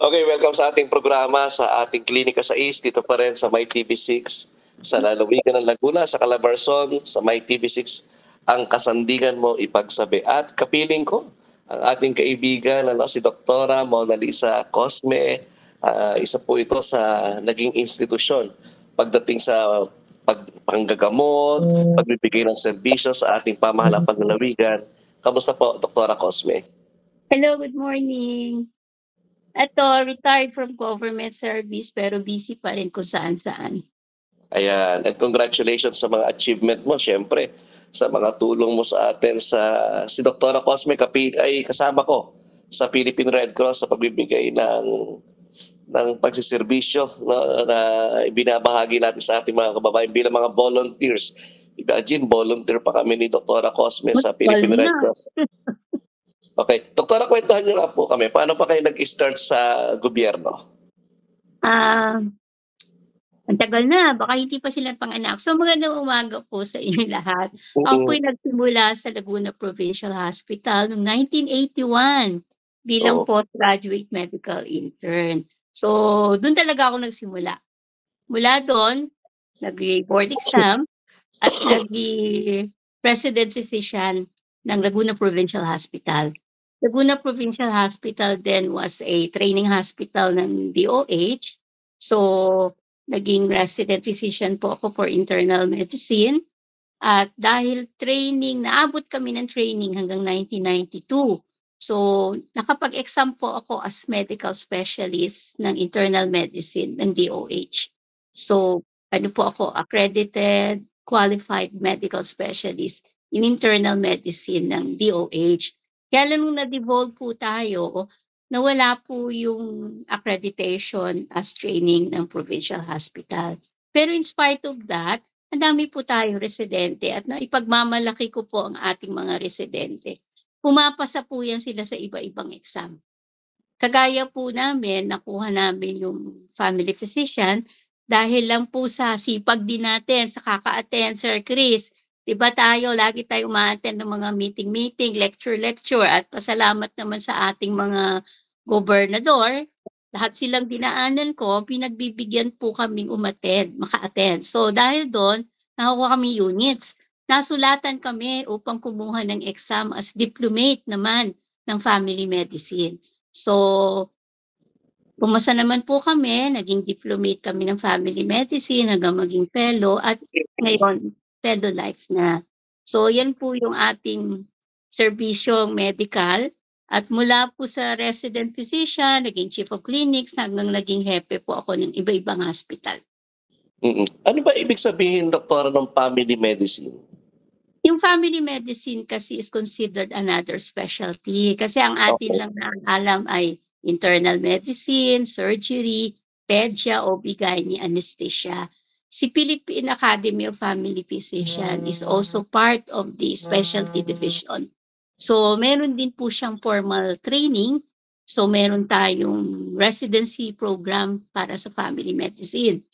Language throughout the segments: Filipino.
Okay, welcome sa ating programa sa ating Klinika sa East. Dito pa rin sa MyTV6 sa lalawigan ng Laguna, sa Calabarzon, sa MyTV6 ang kasandigan mo ipagsabi. At kapiling ko ang ating kaibigan si Doktora Mona Lisa Cosme. Isa po ito sa naging institusyon pagdating sa panggagamot, pagbibigay ng serbisyo sa ating pamahalang panlalawigan. Kamusta po, Doktora Cosme? Hello, good morning. Ito, retired from government service pero busy pa rin kung saan-saan. Ayan, and congratulations sa mga achievement mo, syempre, sa mga tulong mo sa atin si Dr. Cosme ay kasama ko sa Philippine Red Cross sa pagbibigay ng pagsiservisyo na ibinabahagi natin sa ating mga kababayan bilang mga volunteers. Imagine, volunteer pa kami ni Dr. Cosme sa Philippine Red Cross. Okay. Doktora, kwentuhan niyo nga po kami. Paano pa kayo nag-start sa gobyerno? Ang tagal na. Baka hindi pa sila pang-anak. So magandang umaga po sa inyo lahat. Ako po'y nagsimula sa Laguna Provincial Hospital noong 1981 bilang postgraduate medical intern. So doon talaga ako nagsimula. Mula doon, nag-board exam at nag-president physician ng Laguna Provincial Hospital. Laguna Provincial Hospital then was a training hospital ng DOH. So, naging resident physician po ako for internal medicine. At dahil naabot kami ng training hanggang 1992. So, nakapag-exam po ako as medical specialist ng internal medicine ng DOH. So, accredited, qualified medical specialist in internal medicine ng DOH. Kaya lang nung na-devolve po tayo, nawala po yung accreditation as training ng provincial hospital. Pero in spite of that, ang dami po tayong residente at naipagmamalaki ko po ang ating mga residente. Pumapasa po yan sila sa iba-ibang exam. Kagaya po namin, nakuha namin yung family physician dahil lang po sa sipag din natin, sa kaka-attend, Sir Chris. Diba lagi tayo ma-attend ng mga meeting, lecture, at pasalamat naman sa ating mga gobernador. Lahat silang dinaanan ko, pinagbibigyan po kaming maka-attend. So dahil doon, nakuha kami units. Nasulatan kami upang kumuha ng exam as diplomate naman ng family medicine. So, pumasa naman po kami, naging diplomate kami ng family medicine hanggang maging fellow at ngayon, fellow life na. So, yan po yung ating serbisyong medical. At mula po sa resident physician, naging chief of clinics, hanggang naging hepe po ako ng iba-ibang hospital. Ano ba ibig sabihin, Doktora, ng family medicine? Yung family medicine kasi is considered another specialty. Kasi ang atin lang na alam ay internal medicine, surgery, pedia, OB-GYN, anesthesia. Si Philippine Academy of Family Physician is also part of the specialty division. So, meron din po siyang formal training. So, meron tayong residency program para sa family medicine.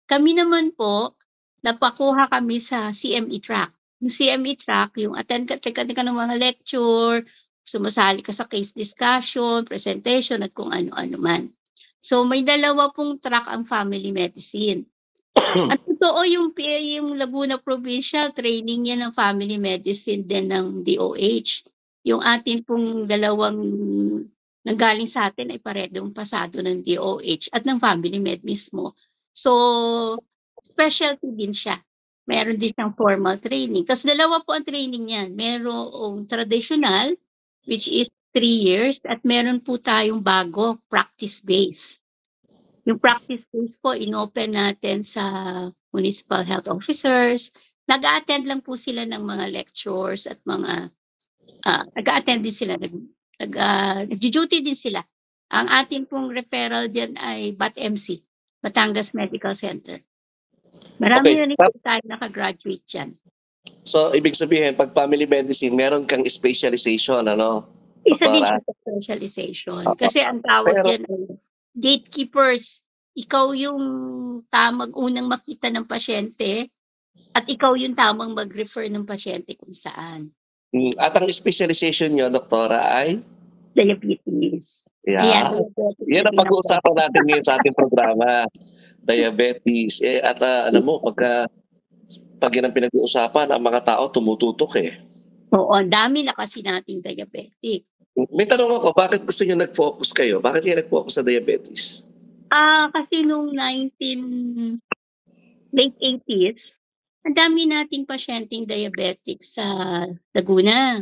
Kami naman po, napakuha kami sa CME track. Yung CME track, yung attend ka ng mga lecture, sumasali ka sa case discussion, presentation, at kung ano-ano man. So, may dalawa pong track ang family medicine. At totoo yung Laguna Provincial, training yan ng family medicine din ng DOH. Yung atin pong dalawang nanggaling sa atin ay paredong pasado ng DOH at ng family med mismo. So, specialty din siya. Meron din siyang formal training. Kasi dalawa po ang training niyan. Merong traditional, which is 3 years, at meron po tayong bago, practice-based. Yung practice-based po, inopen natin sa municipal health officers. Nag-a-attend lang po sila ng mga lectures at mga, nag-a-attend din sila, nag-duty din sila. Ang ating pong referral dyan ay BAT-MC, Batangas Medical Center. Marami na rin tayo nakagraduate dyan. So, ibig sabihin, pag family medicine, meron kang specialization, ano? Isa din siya sa specialization. Kasi ang tawag dyan ay gatekeepers. Ikaw yung tamang unang makita ng pasyente at ikaw yung tamang mag-refer ng pasyente kung saan. At ang specialization nyo, Doktora, ay? Diabetes. Ayan, Yeah. diabetic na Yan ang bilang pag-uusapan natin ngayon sa ating programa, diabetes. At alam mo, pag yan ang pinag-uusapan, ang mga tao tumututok eh. Oo, ang dami na kasi nating diabetic. May tanong ako, bakit gusto niyo nag-focus kayo? Bakit kayo nag-focus sa diabetes? Kasi nung late 80s, ang dami nating pasyenteng diabetic sa Laguna.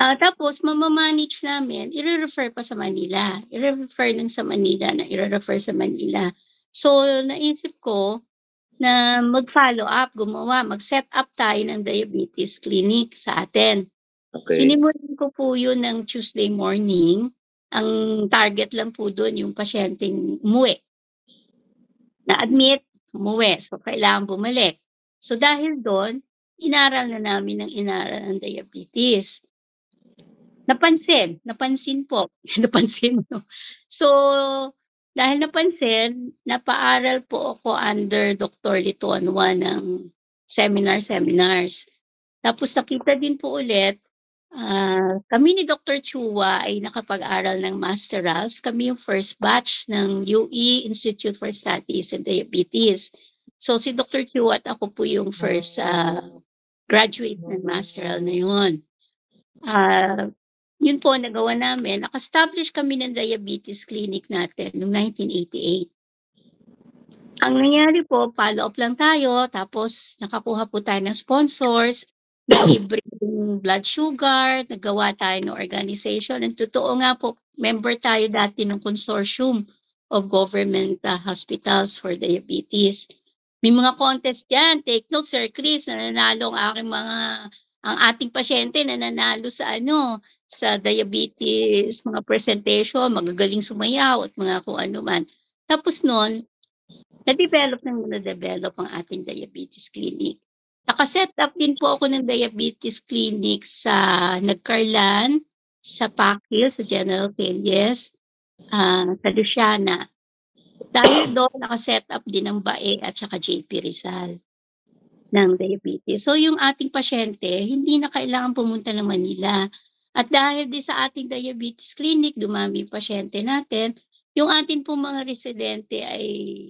Tapos mama-manage namin, ire-refer pa sa Manila. Ire-refer lang sa Manila na ire-refer sa Manila. So, naisip ko na mag-follow up, mag-set up tayo ng diabetes clinic sa atin. Okay. Sinimulan ko po yun ng Tuesday morning. Ang target lang po doon yung pasyenteng umuwi. Na-admit, umuwi. So, kailangan bumalik. So, dahil doon, inaral na namin ang diabetes. Napansin po. Napansin 'no. So, dahil napansin, napaaral po ako under Dr. Litonwa ng seminars. Tapos nakita din po ulit, kami ni Dr. Chua ay nakapag-aral ng masterals. Kami yung first batch ng UE Institute for Studies in Diabetes. So, si Dr. Chua at ako po yung first, graduate ng masteral na yun. Yun po nagawa namin, naka-establish kami ng diabetes clinic natin noong 1988. Ang nangyari po, follow up lang tayo, tapos nakakuha po tayo ng sponsors, na libreng blood sugar, nagawa tayo ng organization. Ang totoo nga po, member tayo dati ng consortium of government hospitals for diabetes. May mga contest dyan, take note Sir Chris, nananalo ang ating pasyente nananalo sa diabetes, mga presentation, magagaling sumayaw at mga kung ano man. Tapos noon, na-develop ang ating diabetes clinic. Naka-set up din po ako ng diabetes clinic sa Nagcarlan, sa Pakil, sa General Telles, sa Luciana. Dahil doon, naka-set up din ng BAE at saka JP Rizal ng diabetes. So yung ating pasyente, hindi na kailangan pumunta ng Manila. At dahil din sa ating diabetes clinic, dumami yung pasyente natin, yung ating pong mga residente ay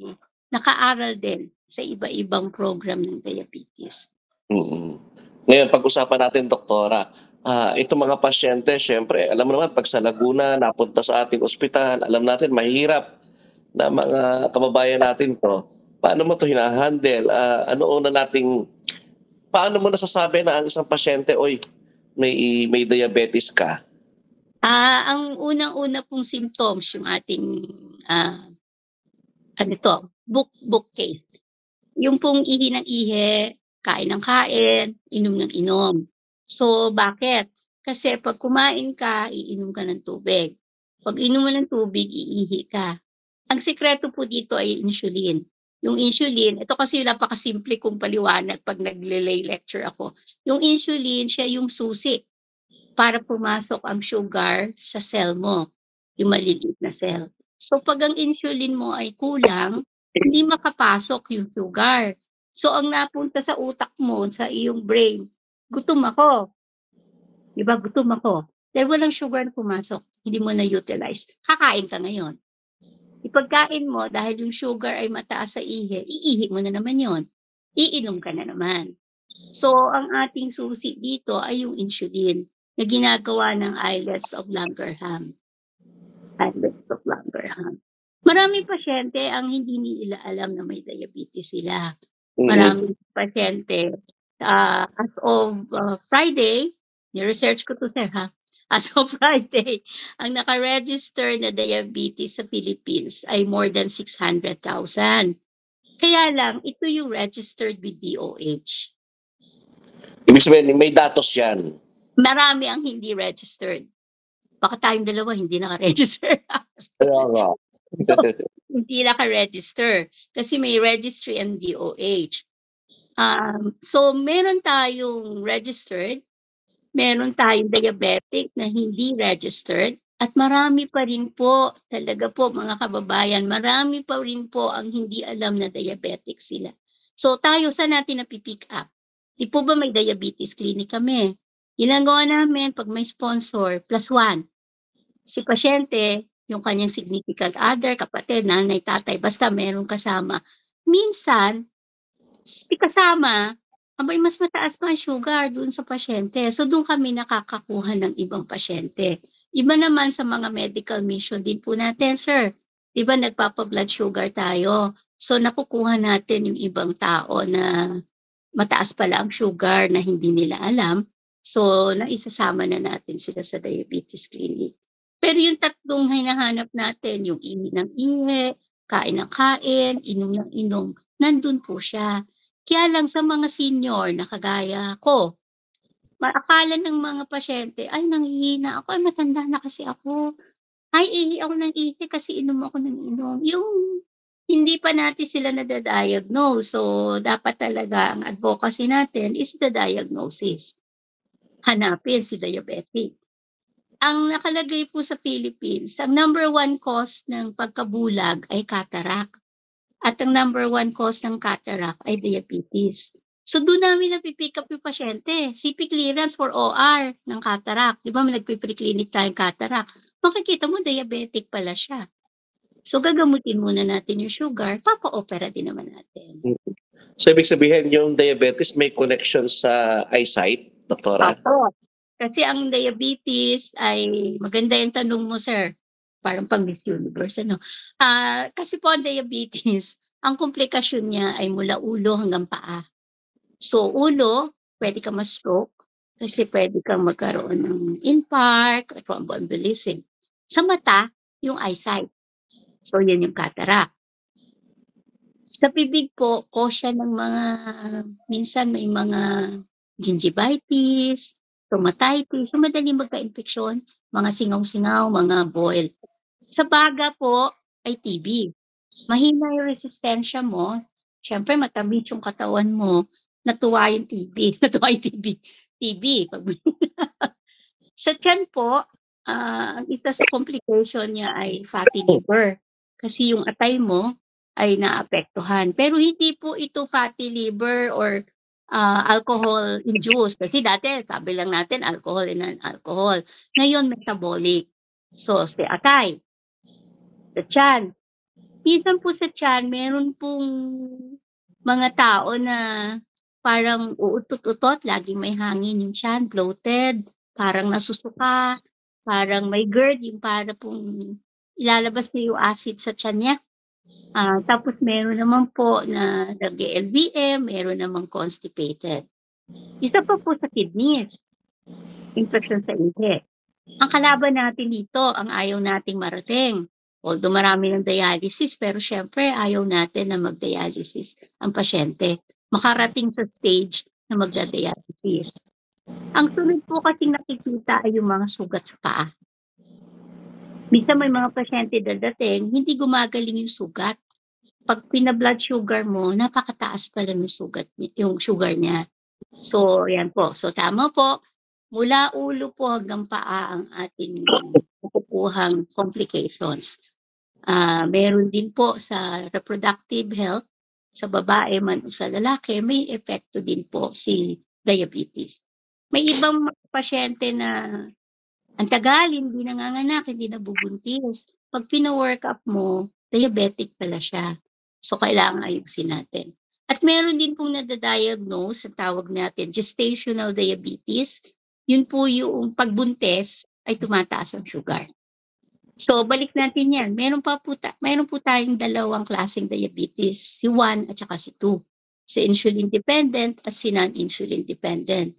nakaaral din sa iba-ibang program ng diabetes. Ngayon, pag-usapan natin, Doktora, itong mga pasyente, syempre, alam mo naman, pag sa Laguna, napunta sa ating ospital, alam natin, mahirap na mga kababayan natin to. Paano mo to hinahandle? Paano mo nasasabi na ang isang pasyente, oy, may diabetes ka? Ang unang-una pong symptoms yung ating book case. Yung pong ihi ng ihi, kain ng kain, inom ng inom. So bakit? Kasi pag kumain ka, iinom ka ng tubig. Pag inom mo ng tubig, iihi ka. Ang sikreto po dito ay insulin. Yung insulin, ito kasi napakasimple kong paliwanag pag nagle-lay lecture ako. Yung insulin, siya yung susi para pumasok ang sugar sa cell mo, yung maliliit na cell. So pag ang insulin mo ay kulang, hindi makapasok yung sugar. So ang napunta sa utak mo, sa iyong brain, gutom ako. Diba, gutom ako. Dahil walang sugar na pumasok, hindi mo na-utilize. Kakain ka ngayon. Ipagkain mo, dahil yung sugar ay mataas sa ihi, iihi mo na naman yon. Iinom ka na naman. So, ang ating susi dito ay yung insulin na ginagawa ng islets of Langerhans. Maraming pasyente ang hindi nila alam na may diabetes sila. Maraming pasyente, as of Friday, ni-research ko to sir ha, as of Friday, ang naka-register na diabetes sa Philippines ay more than 600,000. Kaya lang, ito yung registered with DOH. Ibig sabihin, may datos yan. Marami ang hindi registered. Baka tayong dalawa hindi naka-register. Hindi naka-register. Kasi may registry ang DOH. So, meron tayong registered, meron tayong diabetic na hindi registered, at marami pa rin po, talaga po mga kababayan, marami pa rin po ang hindi alam na diabetic sila. So tayo, saan natin napipick up? Di po ba may diabetes clinic kami? Ginagawa namin 'pag may sponsor, +1. Si pasyente, yung kanyang significant other, kapatid, nanay, tatay, basta merong kasama. Minsan, si kasama, aba'y mas mataas pa ang sugar dun sa pasyente. So, dun kami nakakakuha ng ibang pasyente. Iba naman sa mga medical mission din po natin, sir. 'Di ba nagpapa-blood sugar tayo. So, nakukuha natin yung ibang tao na mataas pala ang sugar na hindi nila alam. So, naisasama na natin sila sa diabetes clinic. Pero yung tatlong hinahanap natin, yung ihi ng ihi, kain ng kain, inom ng inom, nandun po siya. Kaya lang sa mga senior na kagaya ko, akala ng mga pasyente, "Ay nanghihina ako, ay matanda na kasi ako. Ay ihi ako ng ihi kasi inom ako ng inom." Yung hindi pa natin sila nada-diagnose. So, dapat talaga ang advocacy natin is the diagnosis. Hanapin si diabetic. Ang nakalagay po sa Philippines, ang number 1 cause ng pagkabulag ay cataract at ang number 1 cause ng cataract ay diabetes. So, dun namin napi-pick up yung pasyente, CP clearance for OR ng cataract. 'Di ba may nagpe-pre-clinic tayong cataract, makikita mo diabetic pala siya. So, gagamutin muna natin yung sugar, papa-opera din naman natin. So, ibig sabihin yung diabetes may connection sa eyesight, doktora? Opo. Kasi ang diabetes ay maganda yung tanong mo, sir. Parang pang Miss Universe ano. Kasi po ang diabetes, ang komplikasyon niya ay mula ulo hanggang paa. So, ulo, puwede kang ma-stroke kasi puwede kang magkaroon ng infarct, thromboembolism. Sa mata, yung eyesight. So, yan yung cataract. Sa bibig po, cause siya ng mga minsan may mga gingivitis, stomatitis, yung madaling magka-impeksyon, mga singaw-singaw, mga boil. Sa baga po ay TB. Mahina yung resistensya mo, siyempre matamis yung katawan mo, natuwa yung TB, natuwa yung TB, pag sa tiyan po, ang isa sa complication niya ay fatty liver. Kasi yung atay mo ay naapektuhan. Pero hindi po ito fatty liver or alcohol induced. Kasi dati sabi lang natin alcohol and non-alcohol. Ngayon metabolic. So, sa atay, sa tiyan. Minsan po sa tiyan meron pong mga tao na parang uutot-utot, laging may hangin yung tiyan, bloated, parang nasusuka, parang may GERD, yung para pong ilalabas niya yung acid sa tiyan niya. Tapos meron naman po na nag-e-LVM, meron namang constipated. Isa pa po sa kidneys, infection sa ihi. Ang kalaban natin dito, ang ayaw nating marating. Although marami ng dialysis, pero siyempre ayaw natin na mag-dialysis ang pasyente. Makarating sa stage na magda-dialysis. Ang sunod po kasing nakikita ay yung mga sugat sa paa. Minsan may mga pasyente dadating, hindi gumagaling yung sugat. Pag pina-blood sugar mo, napakataas pala ng sugat, yung sugar niya. So, yan po. So, tama po. Mula ulo po hanggang paa ang ating nakukuhang complications. Meron din po sa reproductive health, sa babae man o sa lalaki, may epekto din po si diabetes. May ibang pasyente na ang tagal, hindi nanganganak, hindi nabubuntis. Pag pina-workup mo, diabetic pala siya. So, kailangan ayusin natin. At meron din pong nada-diagnose, ang tawag natin gestational diabetes. Yun po yung pagbuntis ay tumataas ang sugar. So, balik natin yan. Meron po tayong dalawang klaseng diabetes, si 1 at saka si 2. Si insulin dependent at si non-insulin dependent.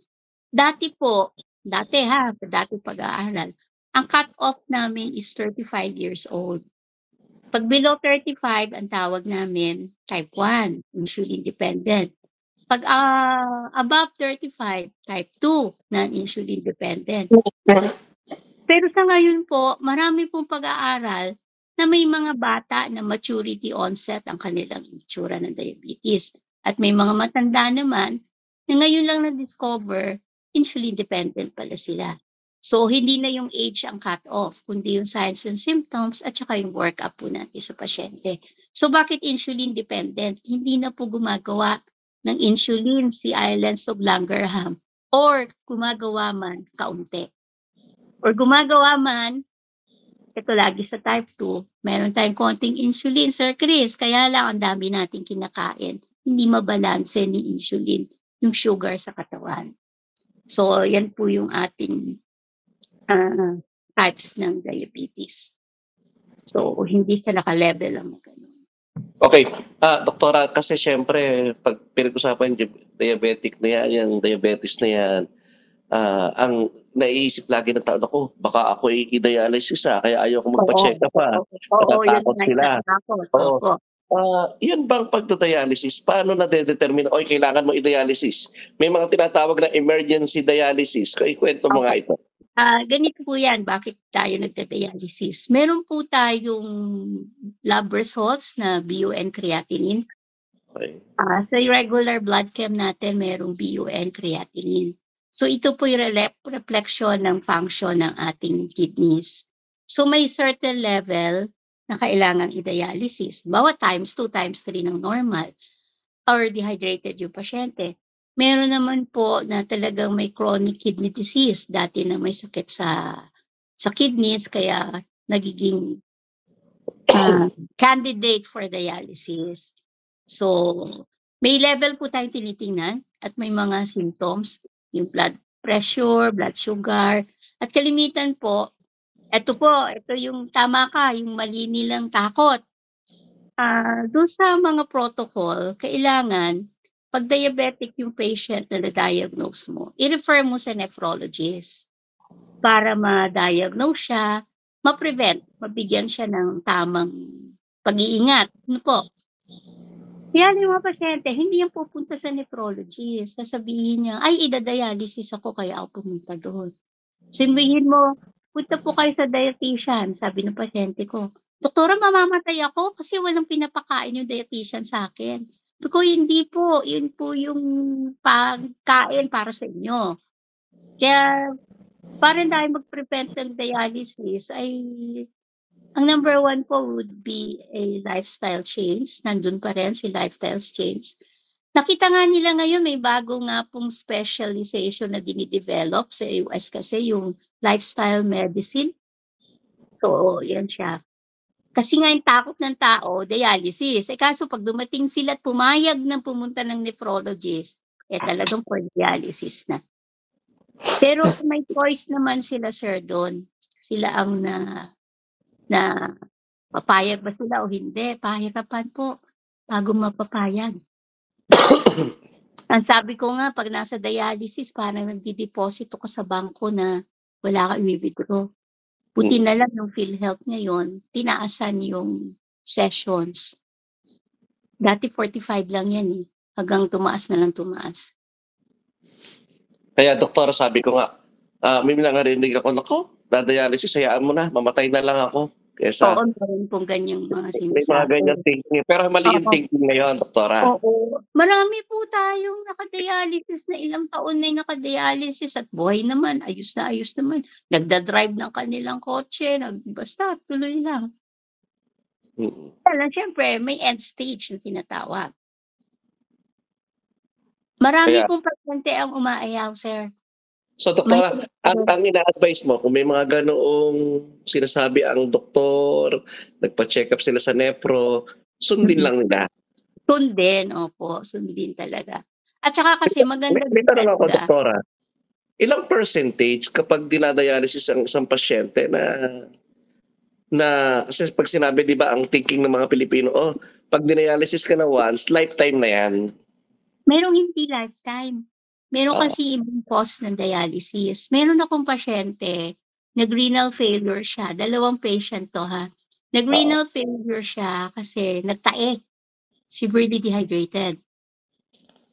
Dati sa dating pag-aaral, ang cut-off namin is 35 years old. Pag below 35, ang tawag namin type 1, insulin dependent. Pag above 35, type 2, non-insulin dependent. Pero sa ngayon po, marami pong pag-aaral na may mga bata na maturity onset ang kanilang itsura ng diabetes. At may mga matanda naman na ngayon lang na-discover, insulin dependent pala sila. So, hindi na yung age ang cut-off, kundi yung signs and symptoms at saka yung workup po natin sa pasyente. So, bakit insulin dependent? Hindi na po gumagawa ng insulin si Islands of Langerhans or gumagawa man, kaunti. Or gumagawa man, ito lagi sa type 2, meron tayong konting insulin, Sir Chris, kaya lang ang dami nating kinakain, hindi mabalanse ni insulin yung sugar sa katawan. So, yan po yung ating types ng diabetes. So, hindi siya naka-level ang gano'n. Okay. Doktora, kasi siyempre, pag pinag-usapan yung diabetic na yan, yung diabetes na yan, ang naiisip lagi ng tao, ako, baka ako i-dialysis kaya ayaw ko magpa-check up Oo, yun natatakot nga sila. natatakot, Oo. opo. Yan bang pagda-dialysis, paano nade-determine, oy, kailangan mo i-dialysis? May mga tinatawag na emergency dialysis. Ikwento mo nga ito. Ganito po yan, bakit tayo nagda-dialysis. Meron po tayong lab results na BUN creatinine. Okay. Sa regular blood chem natin, merong BUN creatinine. So ito po yung reflection ng function ng ating kidneys. So may certain level na kailangang i-dialysis. Bawat times 2, times 3 ng normal or dehydrated yung pasyente. Meron naman po na talagang may chronic kidney disease, dati na may sakit sa kidneys kaya nagiging candidate for dialysis. So, may level po tayong tinitingnan at may mga symptoms, yung blood pressure, blood sugar, at kalimitan po, ito yung tama ka, yung mali nilang takot. Doon sa mga protocol, kailangan pag diabetic yung patient na na-diagnose mo, i-refer mo sa nephrologist para ma-diagnose siya, ma-prevent, mabigyan siya ng tamang pag-iingat. Ano po? Kaya yung mga pasyente, hindi yan pupunta sa nephrologist. Sasabihin niya, ay, ida-dialysis ako kaya ako pumunta doon. Sabihin mo, punta po kayo sa dietitian, sabi ng pasyente ko. Doktora, mamamatay ako kasi walang pinapakain yung dietitian sa akin. Sabi ko, hindi po, yun po yung pagkain para sa inyo. Kaya, para tayo mag-prevent ng dialysis ay ang number 1 po would be a lifestyle change. Nandun pa rin si lifestyle change. Nakita nga nila ngayon may bago nga pong specialization na dinidevelop sa US kasi yung lifestyle medicine. So, yan siya. Kasi nga yung takot ng tao, dialysis. Kaso pag dumating sila at pumayag ng pumunta ng nephrologist, talagang for dialysis na. Pero may choice naman sila, sir, doon. Sila ang na papayag ba sila o hindi. Pahirapan po bago mapapayag. Ang sabi ko nga, pag nasa dialysis, parang nagdideposito ka sa bangko na wala kang i-withdraw. Buti na lang yung PhilHealth ngayon, tinaasan yung sessions. Dati 45 lang yan hanggang tumaas na lang tumaas. Kaya doktora, sabi ko nga, may nangarinig ako, nako, dadialysis, hayaan mo na, mamatay na lang ako. Oo, meron pong ganyang mga sinasabi. May mga ganyan thinking. Pero mali yung thinking ngayon, doktora. Oo. Marami po tayong nakadialysis na ilang taon na nakadialysis at buhay naman, ayos na ayos naman. Nagda-drive ng kanilang kotse, basta tuloy lang. Kaya siyempre, may end stage na tinatawag. Marami pong pasyente ang umaayaw, sir. So, doktora, ang ina-advise mo, kung may mga ganoong sinasabi ang doktor, nagpa-check up sila sa nepro, sundin lang nila. Sundin, opo, sundin talaga. At saka kasi maganda May tanong ako, doktora. Ilang percentage kapag dinadialysis ang isang pasyente na kasi pag sinabi, di ba, ang thinking ng mga Pilipino, pag dinadialysis ka na once, lifetime na yan. Merong hindi lifetime. Meron kasi ibang cause ng dialysis. Meron akong pasyente, nag-renal failure siya. 2 patient to Nag-renal failure siya kasi nagtae. Severely dehydrated.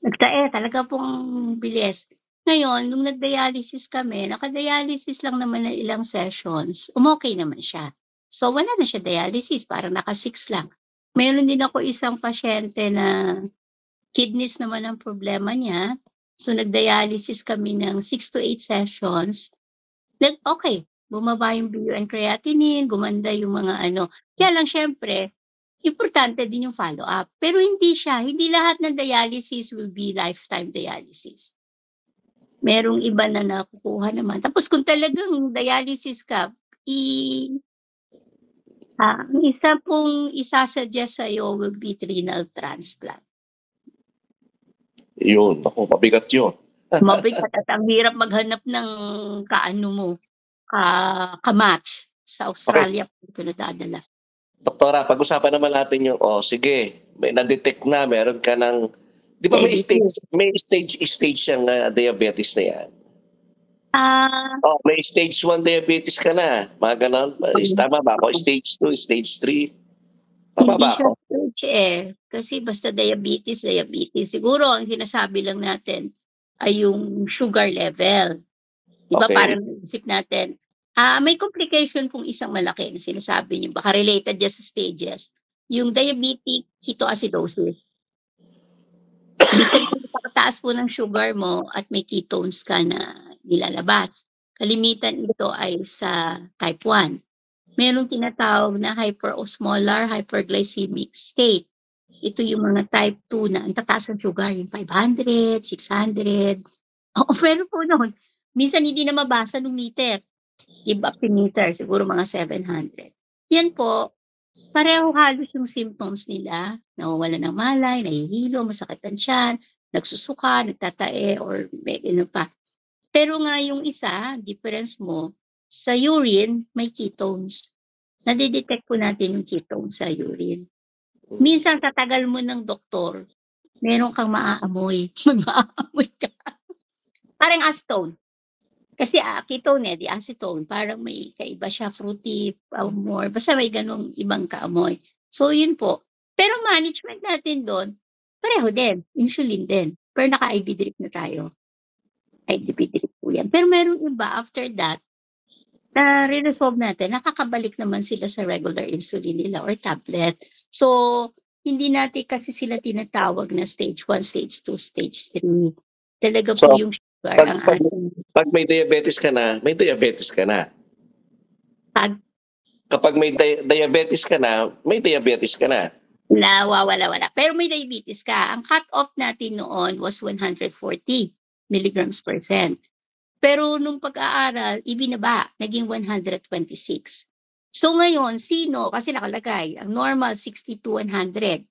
Nagtae, talaga pong bilis. Ngayon, nung nag-dialysis kami, naka-dialysis lang naman ng ilang sessions, umokay naman siya. So, wala na siya dialysis, parang naka-6 lang. Meron din ako isang pasyente na kidneys naman ang problema niya. So, nag-dialysis kami ng 6 to 8 sessions. Okay, bumaba yung BUN creatinine, gumanda yung mga Kaya lang syempre, importante din yung follow-up. Pero hindi lahat ng dialysis will be lifetime dialysis. Merong iba na nakukuha naman. Tapos kung talagang dialysis ka, ang isa pong isa-suggest sa'yo will be renal transplant. Yun, naku, mabigat yun. Mabigat at ang hirap maghanap ng kaano mo, ka-match. Sa Okay, Australia po pinadadala. doktora, pag-usapan naman natin yung, sige, may na-detect na, meron ka ng, di ba Diabetes. may stage yung diabetes na yan? Ah, Oh, may stage 1 diabetes ka na, mga ganon. Tama ba ako? Stage 2, stage 3. Tama hindi ba siya ako? stage kasi basta diabetes, diabetes. Siguro ang sinasabi lang natin ay yung sugar level. 'Di ba Okay. parang naisip natin, may complication kung isang malaki na sinasabi niyo baka related diyan sa stages, yung diabetic ketoacidosis. Ibig sabihin napakataas po ng sugar mo at may ketones ka na nilalabas. Kalimitan ito ay sa type 1. Merong tinatawag na hyperosmolar hyperglycemic state. Ito yung mga type 2 na ang tataas ng sugar, yung 500, 600. Oo, meron po no'n. Minsan hindi na mabasa nung meter. Give up si meter, siguro mga 700. Yan po, pareho halos yung symptoms nila, nawawalan ng malay, nahihilo, masakit ang tiyan, nagsusuka, nagtatae or may ano pa. Pero nga yung isa, difference mo, sa urine may ketones. Nade-detect po natin yung ketones sa urine. Minsan sa tagal mo ng doktor, meron kang maaamoy, may maaamoy ka, parang acetone. Kasi, ketone, 'di acetone parang may kaiba siya fruity, more basta may gano'ng ibang kaamoy. So yun po. Pero management natin dun, pareho din, insulin din, pero naka-IV drip na tayo. IV drip po yan. Pero merong iba after that, nare-resolve natin, nakakabalik naman sila sa regular insulin nila or tablet. So, hindi natin kasi sila tinatawag na stage 1, stage 2, stage 3. Talaga po So, yung sugar pag, ang pag, ating pag may diabetes ka na, may diabetes ka na. pag Kapag may diabetes ka na, may diabetes ka na. nawawala-wala. Pero may diabetes ka. Ang cut-off natin noon was 140 milligrams per cent. Pero nung pag-aaral, ibinaba, naging 126. So ngayon, sino, kasi nakalagay, ang normal 60 to 100.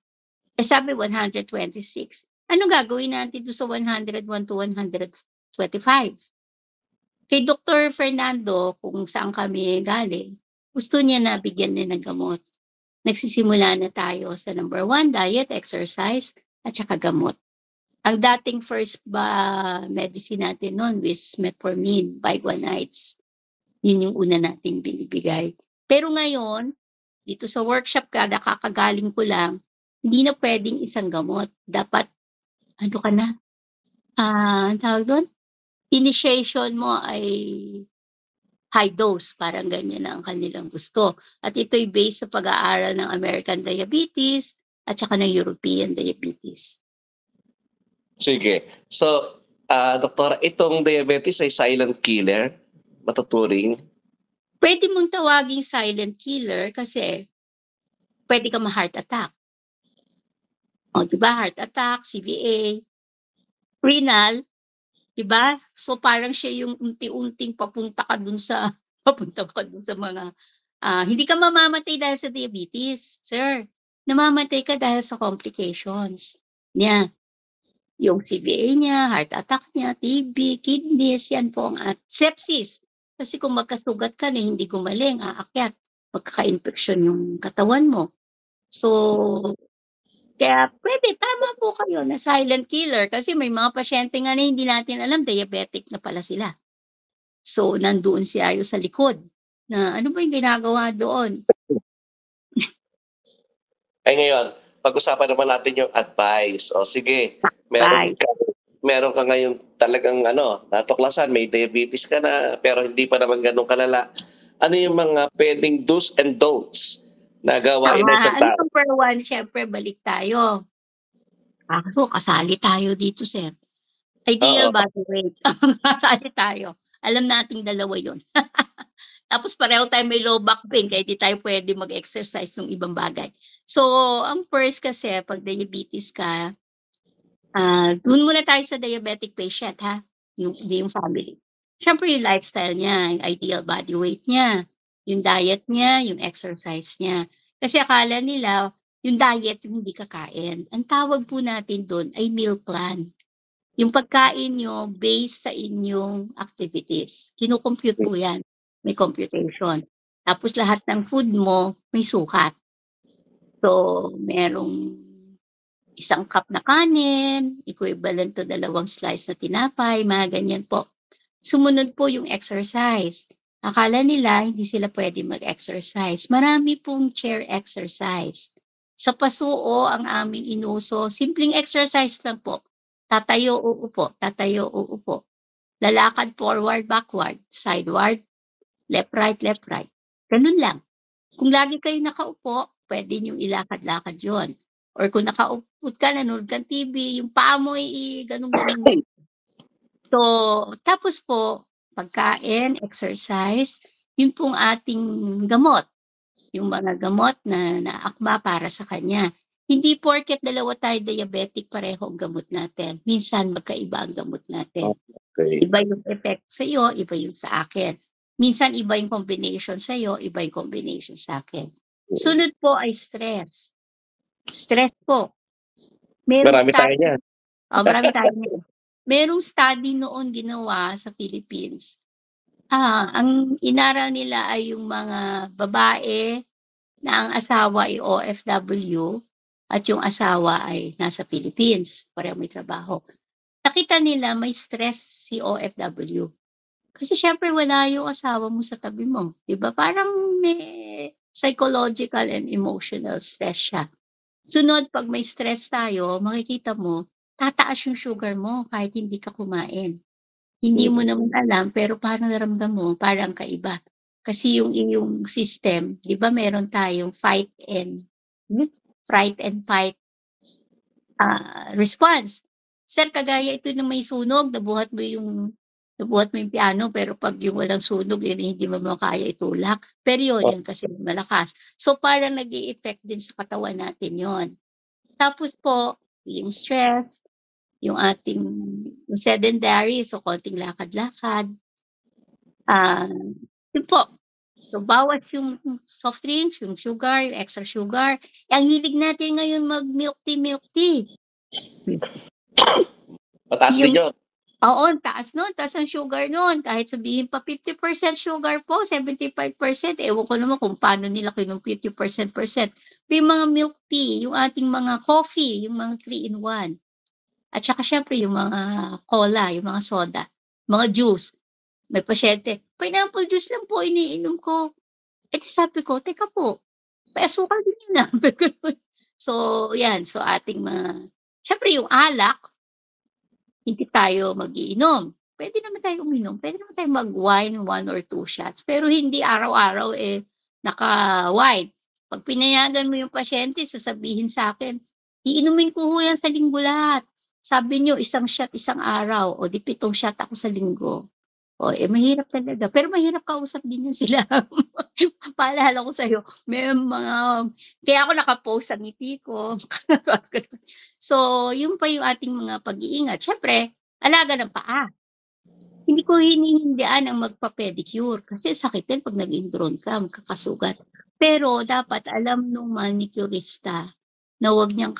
Sabi 126. Ano gagawin natin doon sa 101 to 125? Kay Dr. Fernando, kung saan kami galing, gusto niya na bigyan na ng gamot. Nagsisimula na tayo sa number 1, diet, exercise, at saka gamot. Ang dating first medicine natin no'n is metformin, Biguanides. Yun yung una nating binibigay. Pero ngayon, dito sa workshop kakagaling ko lang, hindi na puwedeng isang gamot. Dapat ano ka na, anong tawag dun? Initiation mo ay high dose, parang ganyan na ang kanilang gusto. At ito'y based sa pag-aaral ng American Diabetes at saka ng European Diabetes. Sige. So, doktora, itong diabetes ay silent killer, matuturing. Puwede mong tawaging silent killer kasi puwede kang ma-heart attack. O, 'di ba heart attack, CVA, renal, 'di ba? So, parang siya yung unti-unting papunta ka dun sa papunta ka dun sa mga, hindi ka mamamatay dahil sa diabetes, sir. Namamatay ka dahil sa complications niya. Yung CVA niya, heart attack niya, TB, kidneys, yan po ang sepsis. Kasi kung magkasugat ka na hindi gumaling, aakyat, magkaka-infeksyon yung katawan mo. So, kaya puwede, tama po kayo na silent killer kasi may mga pasyente nga na hindi natin alam diabetic na pala sila. So, nandoon tayo sa likod na, "Ano ba yung ginagawa doon?" Ay ngayon, pag-usapan naman natin yung advice. O sige, Right. meron ka ngayon talagang natuklasan, may diabetes ka na, pero hindi pa naman gano'n kalala. Ano yung mga puwedeng do's and don'ts na gawain ng isang Tama. Ano tao? number 1, siyempre balik tayo. Kaso kasali tayo dito, sir. Ideal Oo, body weight. Kasali tayo. Alam nating dalawa yon. Tapos pareho tayong may low back pain kaya di tayo puwede mag-exercise nung ibang bagay. So, ang first kasi 'pag diabetes ka, dun muna tayo sa diabetic patient, ha. hindi yung family. Siyempre yung lifestyle niya, yung ideal body weight niya, yung diet niya, yung exercise niya. Kasi akala nila yung diet yung hindi kakain. Ang tawag po natin dun ay meal plan. Yung pagkain niyo based sa inyong activities. Kino-compute po 'yan, may computation. Tapos lahat ng food mo may sukat. So, merong 1 cup na kanin, equivalent to 2 slice na tinapay, mga ganyan po. Sumunod po yung exercise. Akala nila hindi sila puwedeng mag-exercise. Marami pong chair exercise. Sa pasuo ang aming inuso, simpleng exercise lang po. Tatayo, uupo, tatayo, uupo. Lalakad forward, backward, sideward, left, right. Ganun lang. Kung lagi kayong nakaupo, puwede niyong ilakad-lakad 'yon. Or kung nakaupo ka, nanonood kang TV, yung paa mo ganun-ganun mo. So, tapos po pagkain, exercise, yun pong ating gamot, yung mga gamot na naakma para sa kanya. Hindi porket dalawa tayo diabetic pareho ang gamot natin, minsan magkaiba ang gamot natin. Okay. Iba yung effect sa'yo, iba yung sa akin. Minsan iba yung combination sa'yo, iba yung combination sa'kin. Sunod po ay stress. Stress po. Merong Marami tayo study niyan. marami tayo niyan. Merong study noon ginawa sa Philippines. Ang inaral nila ay yung mga babae na ang asawa ay OFW at yung asawa ay nasa Philippines, pareho may trabaho. Nakita nila may stress si OFW. Kasi siyempre wala yung asawa mo sa tabi mo, 'di ba? Parang may psychological and emotional stress siya. Sunod 'pag may stress tayo, makikita mo tataas yung sugar mo kahit hindi ka kumain. Hindi mo naman alam pero parang ramdam mo parang kaiba. Kasi yung iyong system, 'di ba meron tayong fright and fight, response. Sir, kagaya ito ng may sunog, nabuhat mo yung piano pero 'pag yung walang sunog, hindi mo kaya itulak. Pero yun kasi malakas. So, parang nag-e-effect din sa katawan natin yon. Tapos po, yung stress, yung ating yung sedentary, so konting lakad-lakad, ah, yun po. So, bawas yung soft drinks, yung sugar, yung extra sugar. Ang hilig natin ngayon milk tea. Mataas din Yung yun. Oo, ang taas nun, taas ang sugar nun. Kahit sabihin pa 50% sugar po, 75%, ewan ko naman kung paano nila kinumpute 50%. Yung mga milk tea, yung ating mga coffee, yung mga 3-in-1. At saka siyempre yung mga cola, yung mga soda, mga juice. May pasyente, "Pineapple juice lang po iniinom ko." Eh, di sabi ko, "Teka po, may asukal din yun, ah." Sabi ko naman. So, yan. So, ating mga siyempre yung alak, hindi tayo mag-iinom. Puwede naman tayong uminom, puwede naman tayong mag-wine 1 or 2 shots, pero hindi araw-araw, naka-wine. 'Pag pinayagan mo yung pasyente sasabihin sa'kin, "Iinumin ko ho yan sa linggo lahat. Sabi niyo 1 shot 1 araw, o di 7 shot ako sa linggo." Mahirap talaga, pero mahirap kausap din yun sila. Paalala ko sa'yo, may mga kaya ako naka-post sa ngiti ko. So, yun pa yung ating mga pag-iingat. Siyempre, alaga ng paa. Hindi ko hinihindian ang magpa-pedicure kasi sakit din 'pag nag-ingrown ka, magkakasugat. Pero dapat alam nung manicurista na huwag niyang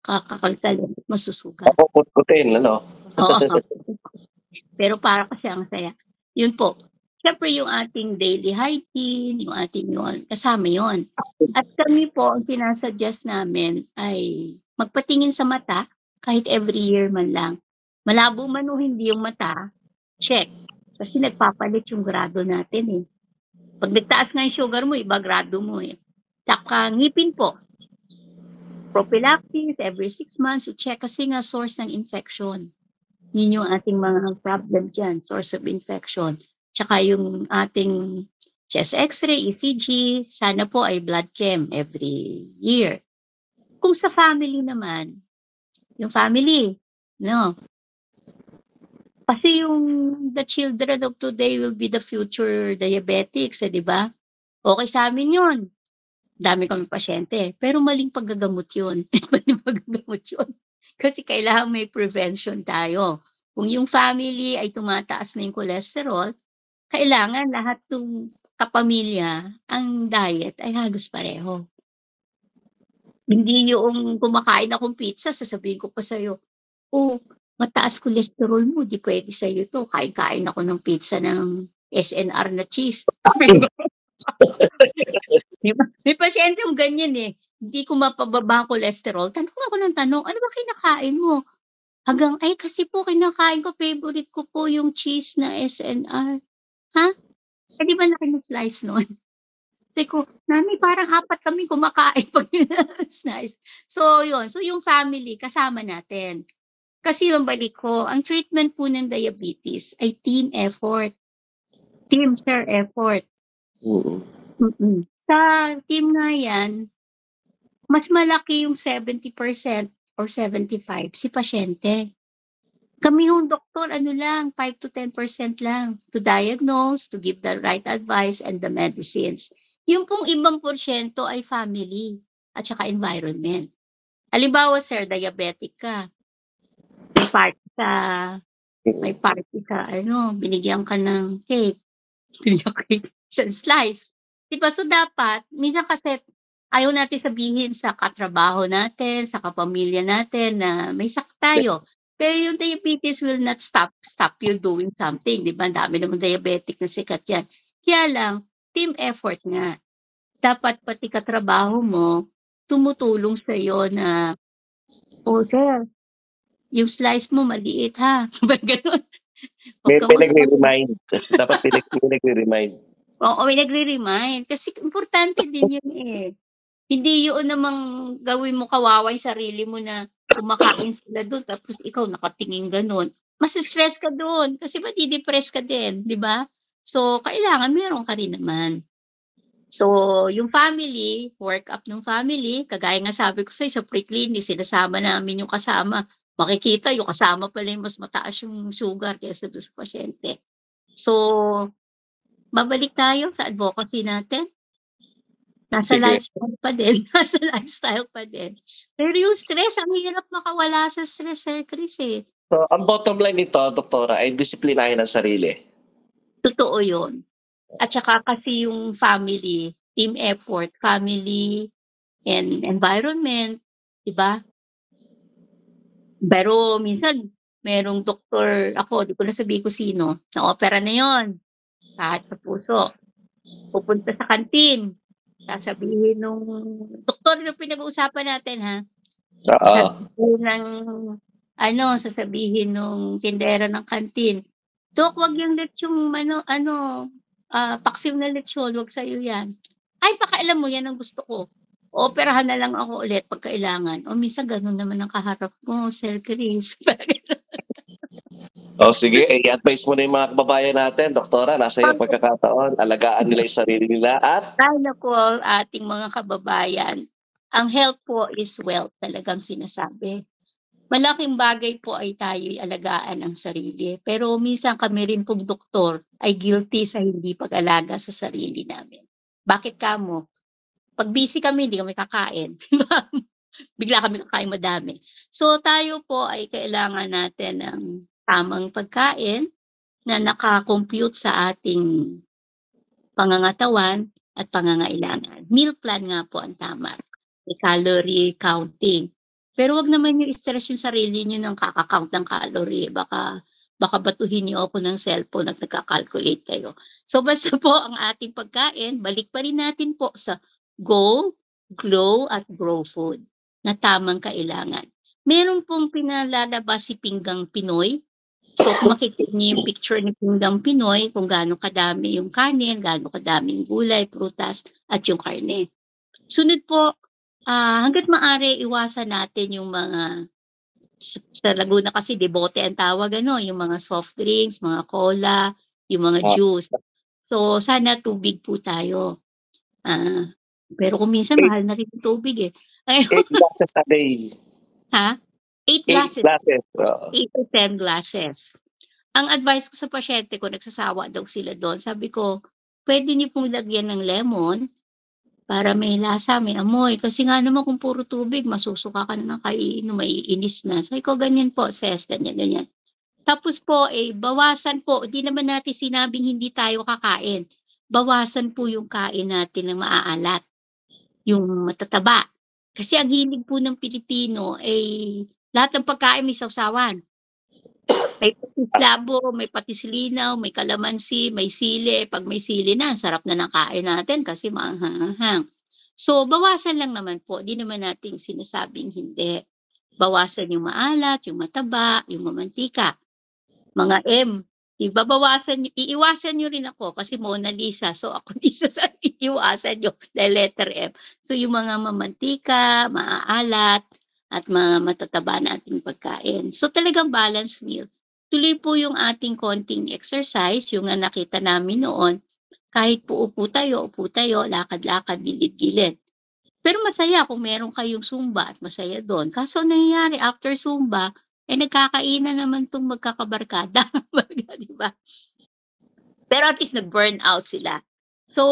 kakalkalin at masusugat. Kukut-kutin, ano? Oo. Pero para kasi ang saya. Yun po, siyempre yung ating daily hygiene, yung ating yun, kasama yun. At kami po, ang sina-suggest namin ay magpatingin sa mata kahit every year man lang. Malabo man o hindi yung mata, check. Kasi nagpapalit yung grado natin, eh. 'Pag nagtaas nga yung sugar mo, iba grado mo, eh. Tsaka ngipin po, prophylaxis every 6 months, i-check kasi nga source ng infection. Yun yung ating mga problem diyan, source of infection. Tsaka yung ating chest X-ray, ECG, sana po ay blood chem every year. Kung sa family naman, yung family, 'no, kasi yung the children of today will be the future diabetics, 'di ba? Okey sa'min yun, dami kaming pasyente, pero maling paggagamot yun, maling paggagamot yun. Kasi kailangan may prevention tayo. kung yung family ay tumataas na yung cholesterol, kailangan lahat ng kapamilya ang diet ay halos pareho. Hindi yung kumakain akong pizza sasabihin ko pa sa'yo, "Oh, mataas cholesterol mo, 'di puwede sa'yo 'to, kain-kain ako ng pizza ng SNR na cheese." Di ba? May pasyenteng ganyan, eh, hindi ko mapababa ang cholesterol, tanong ako ng tanong, "Ano ba kinakain mo?" Ay kasi po kinakain ko, favorite ko po yung cheese na SNR. Ha? Eh, di ba laki ng slice nun? Sabi ko, "Mami parang 4 kami kumakain 'pag slice." So yun, so yung family kasama natin. Kasi yung balik ko, ang treatment po ng diabetes ay team effort, team sir effort. Mm. Sa team nga 'yan, mas malaki yung 70% or 75 si pasyente. Kami yung doktor ano lang, 5 to 10% lang to diagnose, to give the right advice and the medicines. Yung pong ibang porsiyento ay family at saka environment. Halimbawa sir, diabetic ka, may party sa may party sa ano, binigyan ka ng cake, binigyan ka isang slice. 'Di ba, so dapat minsan kasi ayaw natin sabihin sa katrabaho natin, sa kapamilya natin na may sakit tayo. Pero yung diabetes will not stop you doing something, 'di ba? Ang dami namang diabetic na sikat 'yan. Kaya lang, team effort nga. Dapat pati katrabaho mo tumutulong sa'yo na, "Oh, sir, yung slice mo maliit ha." Ba't gano'n? "Wag May kang pinagre-remind. Dapat pinagre-remind. Oo, may nagre-remind kasi importante din yun, eh. Hindi yun namang gawin mo kawawa yung sarili mo na kumakain sila dun tapos ikaw nakatingin gano'n. Mase-stress ka dun kasi made-depress ka din, 'di ba? So, kailangan meron ka rin naman. So, yung family, workup ng family, kagaya nga sabi ko sa'yo sa pre-clinic sinasama namin yung kasama. Makikita yung kasama pala yung mas mataas yung sugar kaysa dun sa pasyente. So, babalik tayo sa advocacy natin. Nasa Sige. lifestyle pa din, nasa lifestyle pa din. Pero yung stress, ang hirap makawala sa stress, Sir Chris, eh. So, ang bottom line nito, doktora, ay disiplinahin ang sarili. Totoo yun. At saka kasi yung family, team effort, family and environment, 'di ba? Pero minsan merong doktor ako, di ko na sabihin kung sino, na-opera na yun, kahit sa puso. Pupunta sa kantin, sasabihin nung doktor yung pinag-uusapan natin, ha. Oo. Sasabihin ng ano, sasabihin nung tindera ng kantin, "Dok, wag yung lechong paksiw na lechon, wag sa'yo yan." "Ay, pakialam mo, yan ang gusto ko. Ooperahan na lang ako ulit 'pag kailangan." O minsan gano'n naman ang kaharap mo, Sir Chris. O sige, i-advise mo na yung mga kababayan natin, doktora, nasa iyo ang pagkakataon, alagaan nila yung sarili nila at Ay naku, ating mga kababayan, ang health po is wealth, talagang sinasabi. Malaking bagay po ay tayo'y alagaan ang sarili, pero minsan kami rin pong doktor ay guilty sa hindi pag-alaga sa sarili namin. Bakit kamo? 'Pag busy kami hindi kami kakain, 'di ba? Bigla kami kakain madami. So, tayo po ay kailangan natin ng tamang pagkain na naka-compute sa ating pangangatawan at pangangailangan. Meal plan nga po ang tama, may calorie counting. Pero wag naman niyo i-stress yung sarili niyo ng kaka-count ng calorie, baka batuhin niyo ako ng cellphone at nagka-calculate kayo. So basta po ang ating pagkain, balik pa rin natin po sa go, glow at grow food na tamang kailangan. Meron pong pinalalabas si Pinggang Pinoy. So kung makikita niyo yung picture ni Pinggang Pinoy kung gaano kadami yung kanin, gaano kadaming gulay, prutas at yung karne. Sunod po, hangga't maaari iwasan natin yung mga sa Laguna kasi debote ang tawag ano, yung mga soft drinks, mga cola, yung mga juice. So sana tubig po tayo. Pero kung minsan mahal na rin yung tubig, eh. Ay 8 glasses a day. ha? 8 8 glasses, glasses, oo. 8 to 10 glasses. Ang advice ko sa pasyente ko, nagsasawa daw sila do'n, sabi ko, "Puwede niyo pong lagyan ng lemon para may lasa, may amoy. Kasi nga naman kung puro tubig masusuka ka na ng kaiinom, maiinis na." Sabi ko, "Ganyan po sis, ganyan, ganyan." Tapos po, bawasan po, di naman natin sinabing hindi tayo kakain. Bawasan po yung kain natin ng maaalat, yung matataba. Kasi ang hilig po ng Pilipino, lahat ng pagkain may sawsawan. May patis labo, may patis linaw, may kalamansi, may sili. 'Pag may sili na, ang sarap na ng kain natin kasi maanghang-anghang. So, bawasan lang naman po, 'di naman natin sinasabing hindi. Bawasan yung maalat, yung mataba, yung mamantika. Mga M, iiwasan niyo rin ako kasi Mona Lisa, so ako isa sa iiwasan niyo dahil letter M. So, yung mga mamantika, maaalat, at mga matataba nating pagkain. So, talagang balanced meal. Tuloy po yung ating konting exercise, yung nga nakita namin noon, kahit po upo tayo, lakad-lakad, gilid-gilid. Pero masaya kung meron kayong Zumba at masaya do'n. Kaso ang nangyayari after Zumba, nagkakainan naman 'tong magkakabarkada, 'di ba? Pero at least nag-burnout sila. So,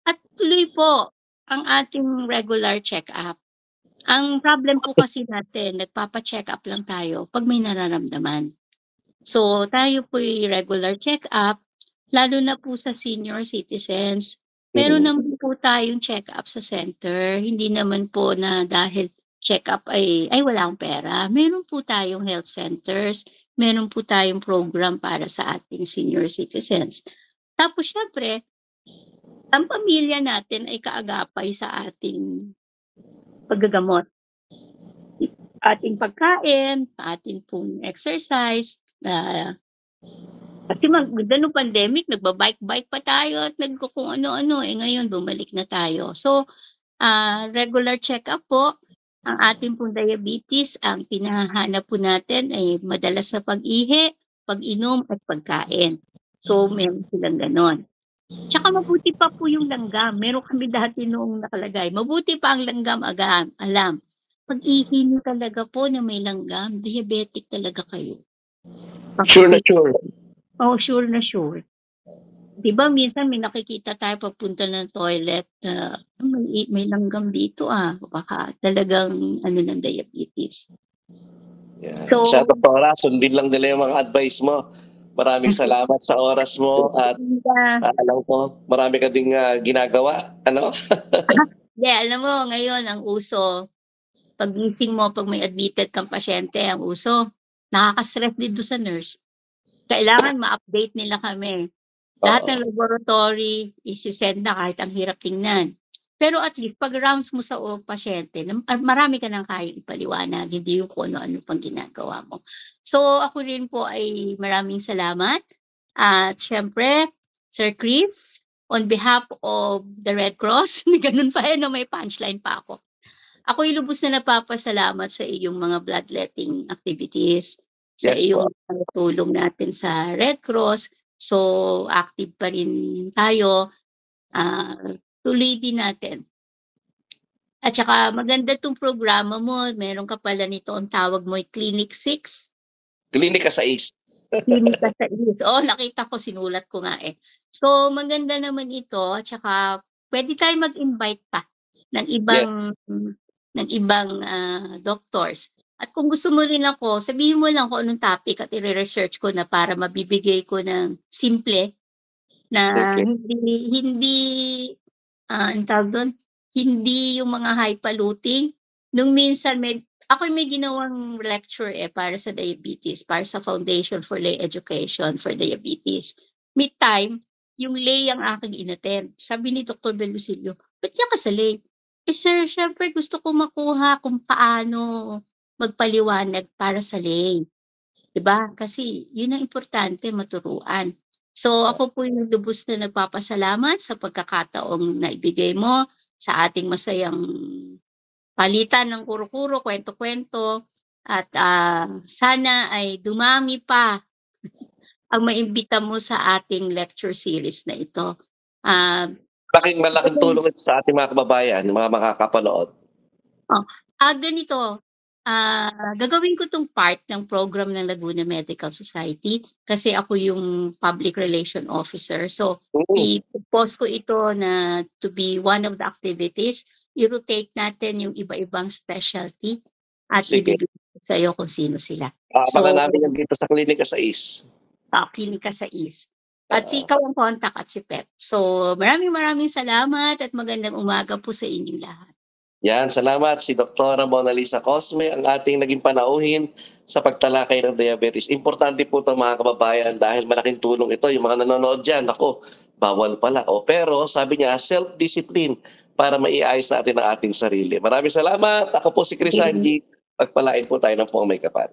at tuloy po ang ating regular check-up. Ang problem po kasi natin, nagpapa-check-up lang tayo 'pag may nararamdaman. So, tayo po'y regular check-up, lalo na po sa senior citizens. Meron Mm. naman po tayong check-up sa center, hindi naman po na dahil check-up ay wala akong pera. Meron po tayong health centers, meron po tayong program para sa ating senior citizens. Tapos siyempre, ang pamilya natin ay kaagapay sa ating paggagamot. Ating pagkain, ating pong exercise, kasi maganda nung pandemic nagba-bike-bike pa tayo at kung ano-ano, ngayon bumalik na tayo. So, regular check-up po, ang ating pong diabetes, ang hinahanap po natin ay madalas na pag-ihi, pag-inom at pagkain. So, meron silang gano'n. Tsaka mabuti pa po yung langgam, meron kami dati noong nakalagay, mabuti pa ang langgam alam. Pag-ihi niyo talaga po na may langgam, diabetic talaga kayo. Sure na sure. Oo, sure na sure. 'Di ba minsan may nakikita tayo pagpunta ng toilet na, may langgam dito, baka talagang ano ng diabetes. Yan. So, Siya, Doktora, sundin lang nila yung mga advice mo. Maraming salamat sa oras mo at alam ko marami ka ding ginagawa. Ano? Hindi, alam mo ngayon ang uso, paggising mo 'pag may admitted kang pasyente, ang uso, nakaka-stress dito sa nurse. Kailangan ma-update nila kami. Lahat Oo. ng laboratory ise-send na kahit ang hirap tingnan. Pero at least 'pag rounds mo sa pasyente marami ka ng kayang ipaliwanag, hindi yung kung ano-ano pang ginagawa mo. So, ako rin po ay maraming salamat at siyempre, Sir Chris, on behalf of the Red Cross, gano'n pa, 'no, may punchline pa ako. Ako'y lubos na napapasalamat sa iyong mga bloodletting activities, sa Yes iyong po. tulong natin sa Red Cross. So, active pa rin tayo, tuloy din natin. At saka maganda 'tong programa mo, meron ka pala nito, ang tawag mo ay Clinic 6, Klinika sa ACE. Klinika sa Is. Oo, nakita ko, sinulat ko nga, eh. So, maganda naman ito at saka puwede tayong mag-invite pa ng Yes. ibang, doctors. At kung gusto mo rin ako, sabihin mo lang kung anong topic at ire-research ko na para mabibigay ko ng simple na Okay. hindi, anong tawag dun, hindi yung mga highfalutin. Nung minsan ako'y may ginawang lecture, para sa diabetes, para sa Foundation for Lay Education for Diabetes. May time, yung lay ang aking inattend. Sabi ni Doktor Belusilio, "Ba't diyan ka sa lay?" Sir, siyempre gusto ko makuha kung paano magpaliwanag para sa lay, 'di ba? Kasi yun ang importante, maturuan. So, ako po yung lubos na nagpapasalamat sa pagkakataong naibigay mo sa ating masayang palitan ng kuro-kuro, kuwento-kuwento at, sana ay dumami pa ang maimbita mo sa ating lecture series na ito. Ah, Malaking tulong ito sa ating mga kababayan, mga makakapanood. oh, ganito, gagawin ko 'tong part ng program ng Laguna Medical Society kasi ako yung public relation officer. So, Mm. i-post ko ito na to be one of the activities, i-rotate natin yung iba-ibang specialty. at Sige. ibibigay ko sa'yo kung sino sila. Aabangan So, namin yan dito sa klinika sa East. klinika sa East. At si Oo. ikaw ang contact at si Pet. So, maraming salamat at magandang umaga po sa inyong lahat. Yan, salamat si Doktora Mona Lisa Cosme, ang ating naging panauhin sa pagtalakay ng diabetes. Importante po ito mga kababayan dahil malaking tulong ito. Yung mga nanonood dyan, ako, bawal pala. Pero sabi niya, self-discipline para maiayos natin ang ating sarili. Maraming salamat. Ako po si Chris Angie. Pagpalain po tayo ng Pong May Kapal.